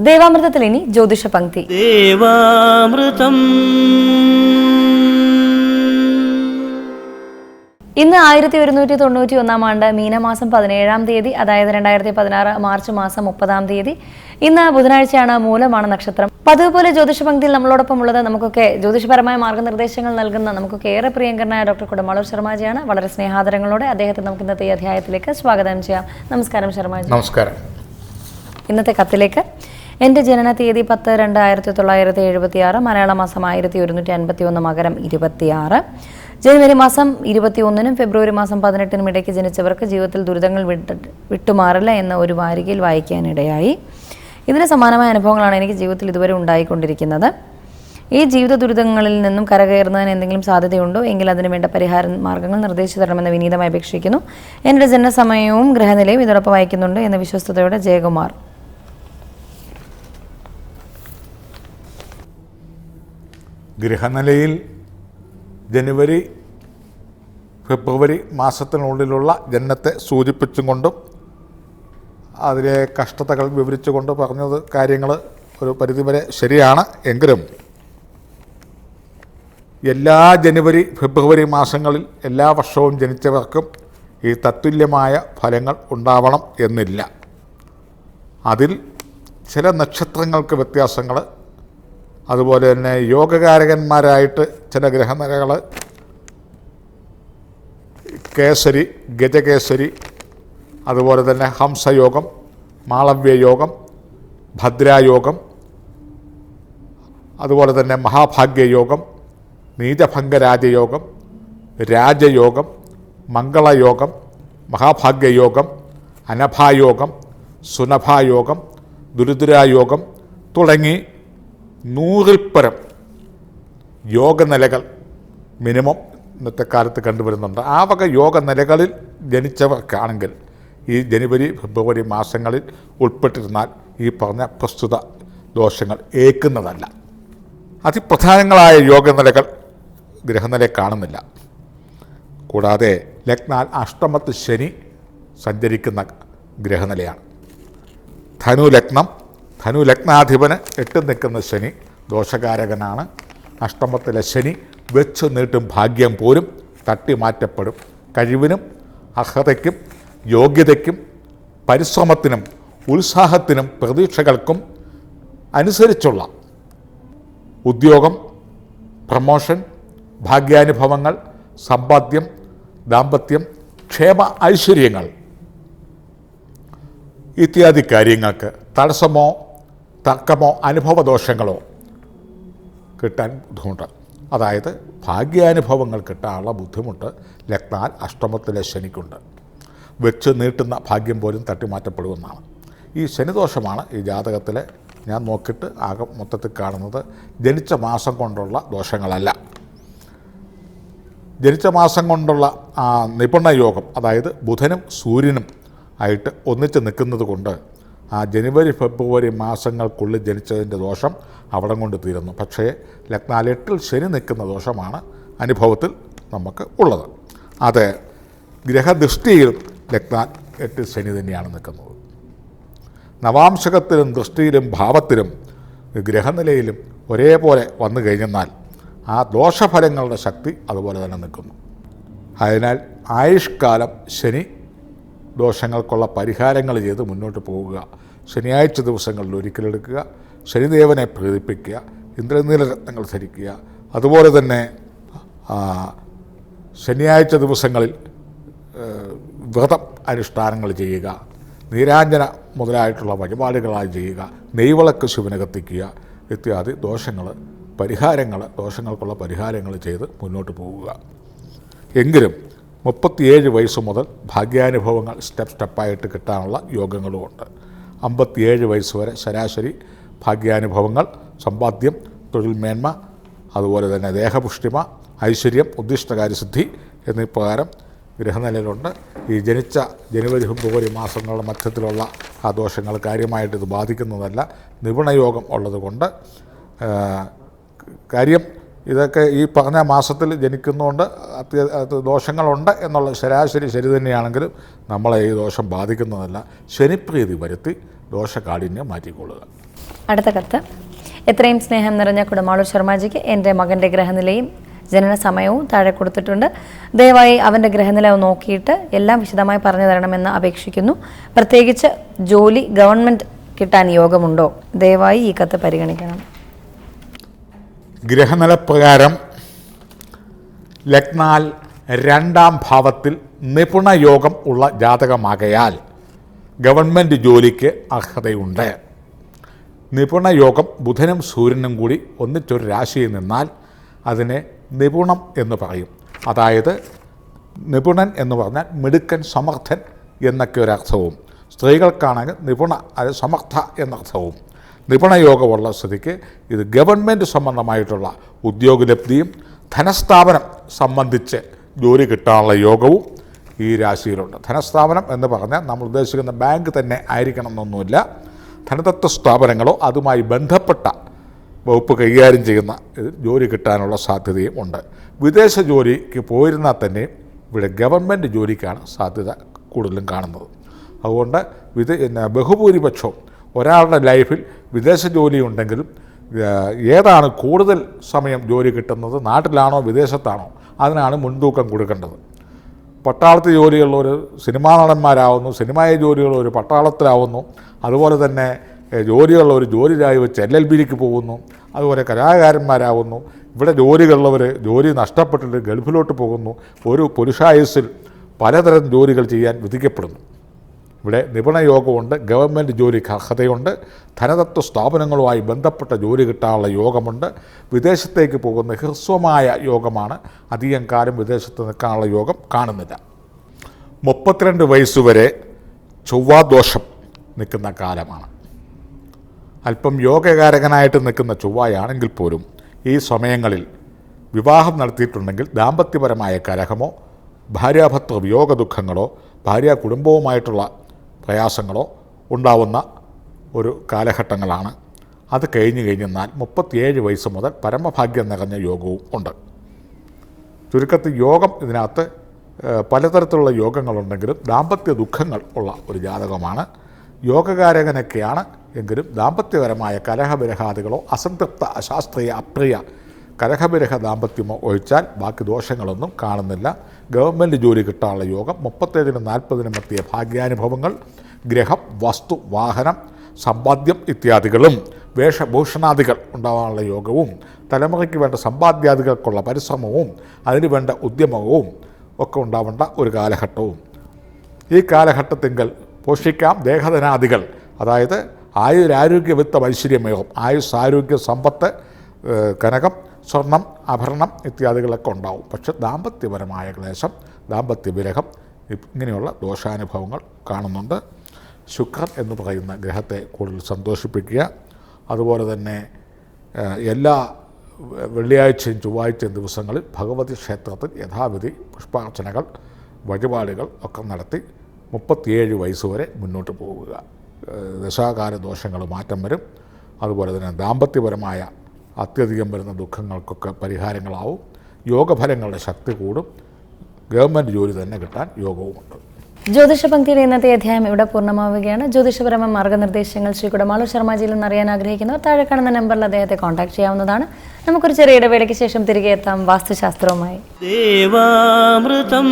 ദേവാമൃതത്തിൽ ഇനി ജ്യോതിഷ പങ്ക്തി. ഇന്ന് 1191 ആണ്ട് മീനമാസം 17-ാം തീയതി, അതായത് 2016 മാർച്ച് മാസം 30-ാം തീയതി. ഇന്ന് ബുധനാഴ്ചയാണ്, മൂലമാണ് നക്ഷത്രം. പതിവ് പോലെ ജ്യോതിഷ പങ്ക്തിയിൽ നമ്മളോടൊപ്പം ഉള്ളത് നമുക്കൊക്കെ ജ്യോതിഷപരമായ മാർഗ്ഗനിർദ്ദേശങ്ങൾ നൽകുന്ന നമുക്കൊക്കെ ഏറെ പ്രിയങ്കരനായ ഡോക്ടർ കുടമാളൂർ ശർമാജിയാണ്. വളരെ സ്നേഹാദരങ്ങളോടെ അദ്ദേഹത്തെ നമുക്ക് ഇന്നത്തെ ഈ അധ്യായത്തിലേക്ക് സ്വാഗതം ചെയ്യാം. നമസ്കാരം ശർമാജി. നമസ്കാരം. ഇന്നത്തെ കത്തിലേക്ക്: എൻ്റെ ജനന തീയതി 10-2-1976, മലയാള മാസം 1151, മകരം 26, ജനുവരി മാസം 21-നും ഫെബ്രുവരി മാസം 18-നും ഇടയ്ക്ക് ജനിച്ചവർക്ക് ജീവിതത്തിൽ ദുരിതങ്ങൾ വിട്ടുമാറില്ല എന്ന് ഒരു വാരികയിൽ വായിക്കാനിടയായി. ഇതിന് സമാനമായ അനുഭവങ്ങളാണ് എനിക്ക് ജീവിതത്തിൽ ഇതുവരെ ഉണ്ടായിക്കൊണ്ടിരിക്കുന്നത്. ഈ ജീവിത ദുരിതങ്ങളിൽ നിന്നും കരകയറുന്നതിന് എന്തെങ്കിലും സാധ്യതയുണ്ടോ എങ്കിൽ അതിന് വേണ്ട പരിഹാര മാർഗ്ഗങ്ങൾ നിർദ്ദേശിച്ചു തരണമെന്ന് വിനീതമായി അപേക്ഷിക്കുന്നു. എൻ്റെ ജനനസമയവും ഗ്രഹനിലയും ഇതോടൊപ്പം വായിക്കുന്നുണ്ട് എന്ന വിശ്വസ്തയോടെ ജയകുമാർ. ഗ്രഹനിലയിൽ ജനുവരി ഫെബ്രുവരി മാസത്തിനുള്ളിലുള്ള ജനനത്തെ സൂചിപ്പിച്ചും കൊണ്ടും അതിലെ കഷ്ടതകൾ വിവരിച്ചുകൊണ്ട് പറഞ്ഞത് കാര്യങ്ങൾ ഒരു പരിധിവരെ ശരിയാണ്. എങ്കിലും എല്ലാ ജനുവരി ഫെബ്രുവരി മാസങ്ങളിൽ എല്ലാ വർഷവും ജനിച്ചവർക്കും ഈ തത്തുല്യമായ ഫലങ്ങൾ ഉണ്ടാവണം എന്നില്ല. അതിൽ ചില നക്ഷത്രങ്ങൾക്ക് വ്യത്യാസങ്ങൾ, അതുപോലെ തന്നെ യോഗകാരകന്മാരായിട്ട് ചില ഗ്രഹനിലകൾ കേസരി, ഗജകേസരി, അതുപോലെ തന്നെ ഹംസയോഗം, മാളവ്യയോഗം, ഭദ്രായോഗം, അതുപോലെ തന്നെ മഹാഭാഗ്യയോഗം, നീചഭംഗരാജയോഗം, രാജയോഗം, മംഗളയോഗം, മഹാഭാഗ്യയോഗം, അനഭായോഗം, സുനഭായോഗം, ദുരിദ്രായോഗം തുടങ്ങി 100-ൽ പരം യോഗനിലകൾ മിനിമം ഇന്നത്തെ കാലത്ത് കണ്ടുവരുന്നുണ്ട്. ആ വക യോഗനിലകളിൽ ജനിച്ചവർക്കാണെങ്കിൽ ഈ ജനുവരി ഫെബ്രുവരി മാസങ്ങളിൽ ഉൾപ്പെട്ടിരുന്നാൽ ഈ പറഞ്ഞ പ്രസ്തുത ദോഷങ്ങൾ ഏൽക്കുന്നതല്ല. അതിപ്രധാനങ്ങളായ യോഗനിലകൾ ഗ്രഹനില കാണുന്നില്ല. കൂടാതെ ലഗ്നാൽ അഷ്ടമത്ത് ശനി സഞ്ചരിക്കുന്ന ഗ്രഹനിലയാണ്. ധനു ലഗ്നാധിപന് 8 നിൽക്കുന്ന ശനി ദോഷകാരകനാണ്. അഷ്ടമത്തിലെ ശനി വെച്ച് നീട്ടും ഭാഗ്യം പോലും തട്ടിമാറ്റപ്പെടും. കഴിവിനും അർഹതയ്ക്കും യോഗ്യതയ്ക്കും പരിശ്രമത്തിനും ഉത്സാഹത്തിനും പ്രതീക്ഷകൾക്കും അനുസരിച്ചുള്ള ഉദ്യോഗം, പ്രമോഷൻ, ഭാഗ്യാനുഭവങ്ങൾ, സമ്പാദ്യം, ദാമ്പത്യം, ക്ഷേമ ഐശ്വര്യങ്ങൾ ഇത്യാദി കാര്യങ്ങൾക്ക് തടസ്സമോ തർക്കമോ അനുഭവദോഷങ്ങളോ കിട്ടാൻ ബുദ്ധിമുട്ട്. അതായത് ഭാഗ്യാനുഭവങ്ങൾ കിട്ടാനുള്ള ബുദ്ധിമുട്ട് ലഗ്നാൽ അഷ്ടമത്തിലെ ശനിക്കുണ്ട്. വെച്ച് നീട്ടുന്ന ഭാഗ്യം പോലും തട്ടിമാറ്റപ്പെടുമെന്നാണ്. ഈ ശനിദോഷമാണ് ഈ ജാതകത്തിൽ ഞാൻ നോക്കിയിട്ട് ആകെ മൊത്തത്തിൽ കാണുന്നത്. ജനിച്ച മാസം കൊണ്ടുള്ള ദോഷങ്ങളല്ല. ജനിച്ച മാസം കൊണ്ടുള്ള നിപുണയോഗം, അതായത് ബുധനും സൂര്യനും ആയിട്ട് ഒന്നിച്ച് നിൽക്കുന്നത് കൊണ്ട് ആ ജനുവരി ഫെബ്രുവരി മാസങ്ങൾക്കുള്ളിൽ ജനിച്ചതിൻ്റെ ദോഷം അവിടെ കൊണ്ട് തീരുന്നു. പക്ഷേ ലഗ്നാൽ 8-ൽ ശനി നിൽക്കുന്ന ദോഷമാണ് അനുഭവത്തിൽ നമുക്ക് ഉള്ളത്. അത് ഗ്രഹദൃഷ്ടിയിൽ ലഗ്നാൽ 8-ൽ ശനി തന്നെയാണ് നിൽക്കുന്നത്. നവാംശകത്തിലും ദൃഷ്ടിയിലും ഭാവത്തിലും ഗ്രഹനിലയിലും ഒരേപോലെ വന്നു കഴിഞ്ഞെന്നാൽ ആ ദോഷഫലങ്ങളുടെ ശക്തി അതുപോലെ തന്നെ നിൽക്കുന്നു. അതിനാൽ ആയുഷ്കാലം ശനി ദോഷങ്ങൾക്കുള്ള പരിഹാരങ്ങൾ ചെയ്ത് മുന്നോട്ട് പോവുക. ശനിയാഴ്ച ദിവസങ്ങളിൽ ഒരിക്കലെടുക്കുക, ശനിദേവനെ പ്രേരിപ്പിക്കുക, ഇന്ദ്രനീലരത്നങ്ങൾ ധരിക്കുക. അതുപോലെ തന്നെ ശനിയാഴ്ച ദിവസങ്ങളിൽ വ്രതം അനുഷ്ഠാനങ്ങൾ ചെയ്യുക, നീരാഞ്ജന മുതലായിട്ടുള്ള വഴിപാടുകളായി ചെയ്യുക, നെയ്വിളക്ക് ശിവന് കത്തിക്കുക ഇത്യാദി ദോഷങ്ങൾക്കുള്ള പരിഹാരങ്ങൾ ചെയ്ത് മുന്നോട്ട് പോവുക. എങ്കിലും 37 വയസ്സ് മുതൽ ഭാഗ്യാനുഭവങ്ങൾ സ്റ്റെപ്പായിട്ട് കിട്ടാനുള്ള യോഗങ്ങളുമുണ്ട്. 57 വയസ്സ് വരെ ശരാശരി ഭാഗ്യാനുഭവങ്ങൾ, സമ്പാദ്യം, തൊഴിൽ മേന്മ, അതുപോലെ തന്നെ ദേഹപുഷ്ടിമ, ഐശ്വര്യം, ഉദ്ദിഷ്ടകാര്യസിദ്ധി എന്നീ പ്രകാരം ഗ്രഹനിലയിലുണ്ട്. ഈ ജനിച്ച ജനുവരി ഫെബ്രുവരി മാസങ്ങളുടെ മധ്യത്തിലുള്ള ആ ദോഷങ്ങൾ കാര്യമായിട്ട് ഇത് ബാധിക്കുന്നതല്ല. നിപുണയോഗം ഉള്ളതുകൊണ്ട് കാര്യം ഇതൊക്കെ ഈ പറഞ്ഞ മാസത്തിൽ ജനിക്കുന്നതുകൊണ്ട് ദോഷങ്ങളുണ്ട് എന്നുള്ള ശരാശരി ശരി തന്നെയാണെങ്കിലും നമ്മളെ ഈ ദോഷം ബാധിക്കുന്നതല്ല. ശനിപ്രീതി വരുത്തി ദോഷകാഠിന്യം മാറ്റിക്കൊള്ളുക. അടുത്ത കത്ത്. എത്രയും സ്നേഹം നിറഞ്ഞ കുടമാളൂർ ശർമാജിക്ക് എൻ്റെ മകൻ്റെ ഗ്രഹനിലയും ജനന സമയവും താഴെ കൊടുത്തിട്ടുണ്ട്. ദയവായി അവൻ്റെ ഗ്രഹനില നോക്കിയിട്ട് എല്ലാം വിശദമായി പറഞ്ഞു തരണമെന്ന് അപേക്ഷിക്കുന്നു. പ്രത്യേകിച്ച് ജോലി ഗവൺമെൻറ് കിട്ടാൻ യോഗമുണ്ടോ? ദയവായി ഈ കത്ത് പരിഗണിക്കണം. ഗ്രഹനില പ്രകാരം ലഗ്നാൽ 2-ാം ഭാവത്തിൽ നിപുണ യോഗം ഉള്ള ജാതകമാകയാൽ ഗവൺമെൻറ് ജോലിക്ക് അർഹതയുണ്ട്. നിപുണ യോഗം ബുധനും സൂര്യനും കൂടി ഒന്നിച്ചൊരു രാശിയിൽ നിന്നാൽ അതിനെ നിപുണം എന്ന് പറയും. അതായത് നിപുണൻ എന്ന് പറഞ്ഞാൽ മിടുക്കൻ, സമർത്ഥൻ എന്നൊക്കെ ഒരർത്ഥവും, സ്ത്രീകൾക്കാണെങ്കിൽ നിപുണ അത് സമർത്ഥ എന്നർത്ഥവും. നിപുണയോഗമുള്ള സ്ഥിതിക്ക് ഇത് ഗവൺമെൻറ് സംബന്ധമായിട്ടുള്ള ഉദ്യോഗലബ്ധിയും ധനസ്ഥാപനം സംബന്ധിച്ച് ജോലി കിട്ടാനുള്ള യോഗവും ഈ രാശിയിലുണ്ട്. ധനസ്ഥാപനം എന്ന് പറഞ്ഞാൽ നമ്മൾ ഉദ്ദേശിക്കുന്ന ബാങ്ക് തന്നെ ആയിരിക്കണം എന്നൊന്നുമില്ല. ധനതത്വ സ്ഥാപനങ്ങളോ അതുമായി ബന്ധപ്പെട്ട വകുപ്പ് കൈകാര്യം ചെയ്യുന്ന ജോലി കിട്ടാനുള്ള സാധ്യതയും ഉണ്ട്. വിദേശ ജോലിക്ക് പോയിരുന്നാൽ തന്നെ ഇവിടെ ഗവൺമെൻറ് ജോലിക്കാണ് സാധ്യത കൂടുതലും കാണുന്നത്. അതുകൊണ്ട് ബഹുഭൂരിപക്ഷവും ഒരാളുടെ ലൈഫിൽ വിദേശ ജോലി ഉണ്ടെങ്കിലും ഏതാണ് കൂടുതൽ സമയം ജോലി കിട്ടുന്നത്, നാട്ടിലാണോ വിദേശത്താണോ, അതിനാണ് മുൻതൂക്കം കൊടുക്കേണ്ടത്. പട്ടാളത്തിൽ ജോലിയുള്ളവർ സിനിമാ നടന്മാരാവുന്നു, സിനിമായ ജോലിയുള്ളവർ പട്ടാളത്തിലാവുന്നു, അതുപോലെ തന്നെ ജോലിയുള്ളവർ ജോലി രാജിവെച്ച് LLBക്ക് പോകുന്നു, അതുപോലെ കലാകാരന്മാരാവുന്നു. ഇവിടെ ജോലികളുള്ളവർ ജോലി നഷ്ടപ്പെട്ടിട്ട് ഗൾഫിലോട്ട് പോകുന്നു. ഒരു പുരുഷായുസ്സിൽ പലതരം ജോലികൾ ചെയ്യാൻ വിധിക്കപ്പെടുന്നു. ഇവിടെ നിപുണയോഗമുണ്ട്, ഗവൺമെൻറ് ജോലിക്ക് അർഹതയുണ്ട്, ധനതത്വ സ്ഥാപനങ്ങളുമായി ബന്ധപ്പെട്ട ജോലി കിട്ടാനുള്ള യോഗമുണ്ട്. വിദേശത്തേക്ക് പോകുന്ന ഹ്രസ്വമായ യോഗമാണ്, അധികം കാലം വിദേശത്ത് നിൽക്കാനുള്ള യോഗം കാണുന്നില്ല. 32 വയസ്സുവരെ ചൊവ്വാദോഷം നിൽക്കുന്ന കാലമാണ്. അല്പം യോഗകാരകനായിട്ട് നിൽക്കുന്ന ചൊവ്വയാണെങ്കിൽ പോലും ഈ സമയങ്ങളിൽ വിവാഹം നടത്തിയിട്ടുണ്ടെങ്കിൽ ദാമ്പത്യപരമായ കലഹമോ ഭാര്യാഭർത്തൃ വിയോഗ ദുഃഖങ്ങളോ ഭാര്യ കുടുംബവുമായിട്ടുള്ള പ്രയാസങ്ങളോ ഉണ്ടാവുന്ന ഒരു കാലഘട്ടങ്ങളാണ്. അത് കഴിഞ്ഞെന്നാൽ 37 വയസ്സ് മുതൽ പരമഭാഗ്യം നിറഞ്ഞ യോഗവും ഉണ്ട്. ചുരുക്കത്തിൽ യോഗം ഇതിനകത്ത് പലതരത്തിലുള്ള യോഗങ്ങളുണ്ടെങ്കിലും ദാമ്പത്യ ദുഃഖങ്ങൾ ഉള്ള ഒരു ജാതകമാണ്. യോഗകാരകനൊക്കെയാണ് എങ്കിലും ദാമ്പത്യപരമായ കലഹവിരഹാദികളോ അസംതൃപ്ത അശാസ്ത്രീയ അപ്രിയ കലഹവിരഹ ദാമ്പത്യമോ ഒഴിച്ചാൽ ബാക്കി ദോഷങ്ങളൊന്നും കാണുന്നില്ല. ഗവൺമെൻറ് ജോലി കിട്ടാനുള്ള യോഗം 37-നും 40-നും എത്തിയ ഭാഗ്യാനുഭവങ്ങൾ, ഗ്രഹം, വസ്തു, വാഹനം, സമ്പാദ്യം ഇത്യാദികളും വേഷഭൂഷണാദികൾ ഉണ്ടാകാനുള്ള യോഗവും തലമുറയ്ക്ക് വേണ്ട സമ്പാദ്യാദികൾക്കുള്ള പരിശ്രമവും അതിനുവേണ്ട ഉദ്യമവും ഒക്കെ ഉണ്ടാവേണ്ട ഒരു കാലഘട്ടവും. ഈ കാലഘട്ടത്തിങ്കൽ പോഷിക്കാം ദേഹധനാദികൾ, അതായത് ആയുരാരോഗ്യ വിത്ത ഐശ്വര്യമേകം, ആയുസ്, ആരോഗ്യ, സമ്പത്ത്, കനകം, സ്വർണം, ആഭരണം ഇത്യാദികളൊക്കെ ഉണ്ടാവും. പക്ഷെ ദാമ്പത്യപരമായ ക്ലേശം, ദാമ്പത്യ വിരഹം, ഇങ്ങനെയുള്ള ദോഷാനുഭവങ്ങൾ കാണുന്നുണ്ട്. ശുക്രൻ എന്ന് പറയുന്ന ഗ്രഹത്തെ കൂടുതൽ സന്തോഷിപ്പിക്കുക. അതുപോലെ തന്നെ എല്ലാ വെള്ളിയാഴ്ചയും ചൊവ്വാഴ്ചയും ദിവസങ്ങളിൽ ഭഗവതി ക്ഷേത്രത്തിൽ യഥാവിധി പുഷ്പാർച്ചനകൾ, വഴിപാടുകൾ ഒക്കെ നടത്തി 37 വയസ്സുവരെ മുന്നോട്ട് പോവുക. ദശാകാല ദോഷങ്ങൾ മാറ്റം വരും. അതുപോലെ തന്നെ ദാമ്പത്യപരമായ അത്യധികം വരുന്ന ദുഃഖങ്ങൾക്കൊക്കെ പരിഹാരങ്ങളാവും. യോഗഫലങ്ങളുടെ ശക്തി കൂടും. ഗവൺമെൻറ് ജോലി തന്നെ കിട്ടാൻ യോഗവുമുണ്ട്. ജ്യോതിഷ പങ്ക്തിയുടെ ഇന്നത്തെ അധ്യായം ഇവിടെ പൂർണ്ണമാവുകയാണ്. ജ്യോതിഷപരമായ മാർഗ്ഗനിർദ്ദേശങ്ങൾ ശ്രീ കുടമാളൂർ ശർമാജിയിൽ നിന്ന് അറിയാൻ ആഗ്രഹിക്കുന്നവർ താഴെ കാണുന്ന നമ്പറിൽ അദ്ദേഹത്തെ കോൺടാക്ട് ചെയ്യാവുന്നതാണ്. നമുക്കൊരു ചെറിയ ഇടവേളയ്ക്ക് ശേഷം തിരികെ എത്താം വാസ്തുശാസ്ത്രവുമായി. ദേവാമൃതം